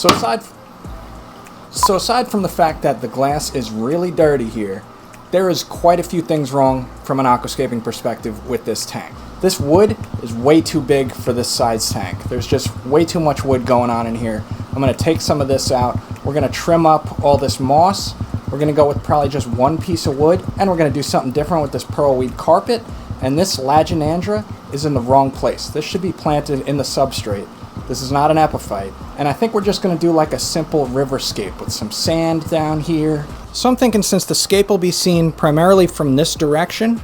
So aside from the fact that the glass is really dirty here, there is quite a few things wrong from an aquascaping perspective with this tank. This wood is way too big for this size tank. There's just way too much wood going on in here. I'm going to take some of this out. We're going to trim up all this moss. We're going to go with probably just one piece of wood, and we're going to do something different with this pearlweed carpet. And this laginandra is in the wrong place. This should be planted in the substrate. This is not an epiphyte. And I think we're just going to do like a simple riverscape with some sand down here. So I'm thinking, since the scape will be seen primarily from this direction,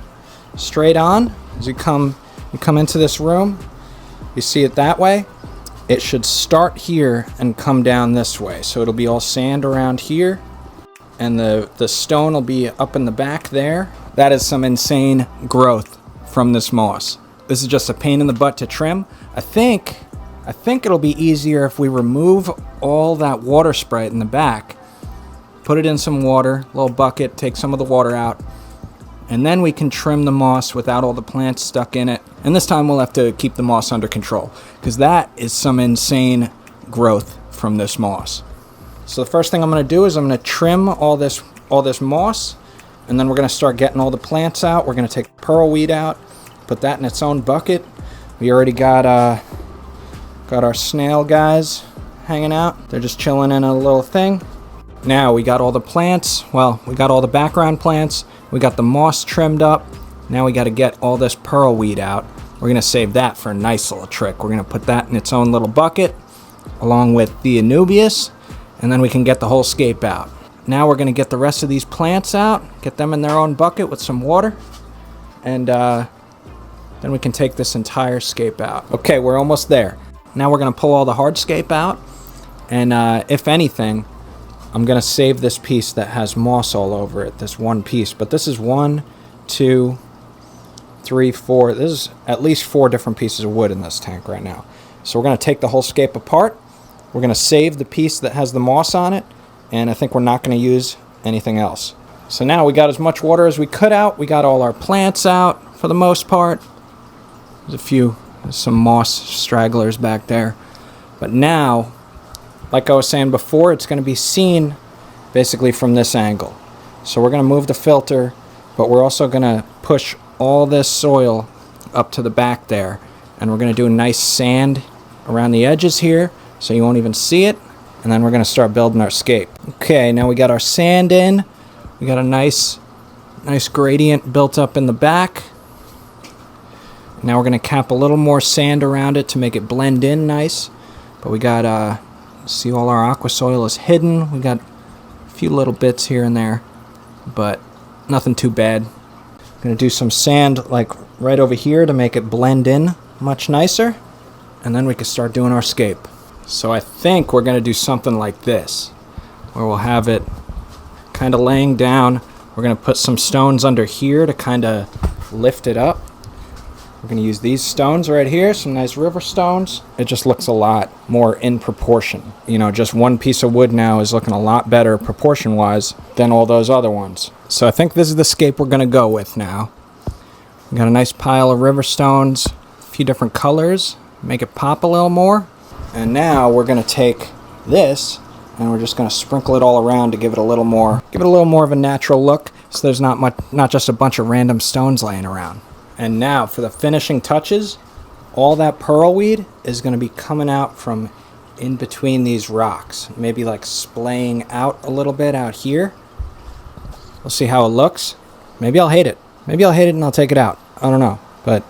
straight on, as you come into this room, you see it that way, it should start here and come down this way. So it'll be all sand around here, and the stone will be up in the back there. That is some insane growth from this moss. This is just a pain in the butt to trim. I think it'll be easier if we remove all that water sprite in the back, put it in some water, a little bucket, take some of the water out, and then we can trim the moss without all the plants stuck in it. And this time we'll have to keep the moss under control, because that is some insane growth from this moss. So the first thing I'm going to do is I'm going to trim all this moss, and then we're going to start getting all the plants out. We're going to take pearlweed out, put that in its own bucket. We already got our snail guys hanging out. They're just chilling in a little thing. Now we got all the plants. Well, we got all the background plants. We got the moss trimmed up. Now we got to get all this pearlweed out. We're going to save that for a nice little trick. We're going to put that in its own little bucket along with the anubias, and then we can get the whole scape out. Now we're going to get the rest of these plants out, get them in their own bucket with some water, and then we can take this entire scape out. Okay, we're almost there. Now we're going to pull all the hardscape out, and if anything, I'm going to save this piece that has moss all over it, this one piece. But this is 1, 2, 3, 4. This is at least 4 different pieces of wood in this tank right now. So we're going to take the whole scape apart. We're going to save the piece that has the moss on it, and I think we're not going to use anything else. So now we got as much water as we could out. We got all our plants out for the most part. There's some moss stragglers back there. But now, like I was saying before, it's going to be seen basically from this angle. So we're going to move the filter, but we're also going to push all this soil up to the back there. And we're going to do a nice sand around the edges here, so you won't even see it. And then we're going to start building our scape. Okay, now we got our sand in. We got a nice gradient built up in the back. Now we're going to cap a little more sand around it to make it blend in nice. But we got, see, all our aqua soil is hidden. We got a few little bits here and there, but nothing too bad. I'm going to do some sand like right over here to make it blend in much nicer. And then we can start doing our scape. So I think we're going to do something like this, where we'll have it kind of laying down. We're going to put some stones under here to kind of lift it up. We're going to use these stones right here, some nice river stones. It just looks a lot more in proportion. You know, just one piece of wood now is looking a lot better proportion-wise than all those other ones. So I think this is the scape we're going to go with now. We got a nice pile of river stones, a few different colors, make it pop a little more. And now we're going to take this and we're just going to sprinkle it all around to give it a little more of a natural look, so there's not just a bunch of random stones laying around. And now for the finishing touches, all that pearlweed is going to be coming out from in between these rocks, maybe like splaying out a little bit out here. We'll see how it looks. Maybe I'll hate it. Maybe I'll hate it and I'll take it out. I don't know, but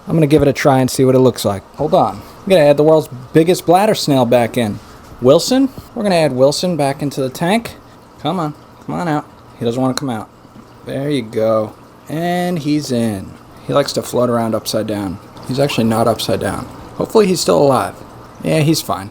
I'm going to give it a try and see what it looks like. Hold on. I'm going to add the world's biggest bladder snail back in. Wilson. We're going to add Wilson back into the tank. Come on. Come on out. He doesn't want to come out. There you go. And he's in. He likes to float around upside down. He's actually not upside down. Hopefully he's still alive. Yeah, he's fine.